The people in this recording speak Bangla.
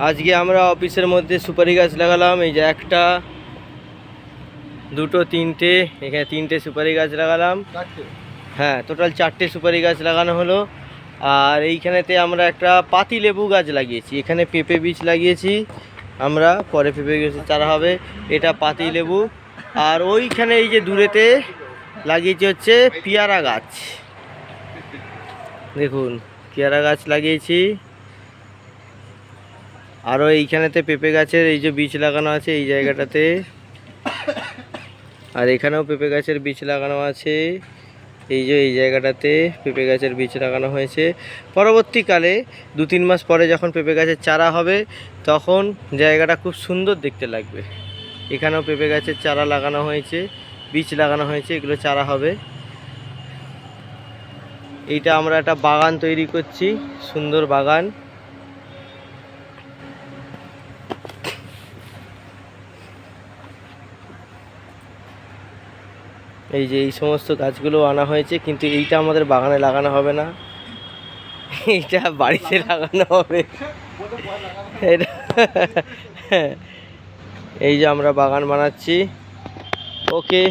আজকে আমরা অফিসের মধ্যে সুপারি গাছ লাগালাম। এই যে একটা, দুটো, তিনটে, এখানে তিনটে সুপারি গাছ লাগালাম। হ্যাঁ, টোটাল 4টে সুপারি গাছ লাগানো হলো। আর এইখানেতে আমরা একটা পাতি লেবু গাছ লাগিয়েছি। এখানে পেঁপে বীজ লাগিয়েছি আমরা, পরে পেঁপে গাছের চারা হবে। এটা পাতি লেবু। আর ওইখানে এই যে দূরেতে লাগিয়েছি হচ্ছে পেয়ারা গাছ। দেখুন, পেয়ারা গাছ লাগিয়েছি। আরও এইখানেতে পেঁপে গাছের এই যে বীজ লাগানো আছে এই জায়গাটাতে। আর এখানেও পেঁপে গাছের বীজ লাগানো আছে। এই যে এই জায়গাটাতে পেঁপে গাছের বীজ লাগানো হয়েছে। পরবর্তীকালে 2-3 মাস পরে যখন পেঁপে গাছের চারা হবে তখন জায়গাটা খুব সুন্দর দেখতে লাগবে। এখানেও পেঁপে গাছের চারা লাগানো হয়েছে, বীজ লাগানো হয়েছে, এগুলো চারা হবে। এইটা আমরা একটা বাগান তৈরি করছি, সুন্দর বাগান। এই যে এই সমস্ত গাছগুলো আনা হয়েছে, কিন্তু এইটা আমাদের বাগানে লাগানো হবে না, এইটা বাড়িতে লাগানো হবে। এটা এই যে আমরা বাগান বানাচ্ছি। ওকে।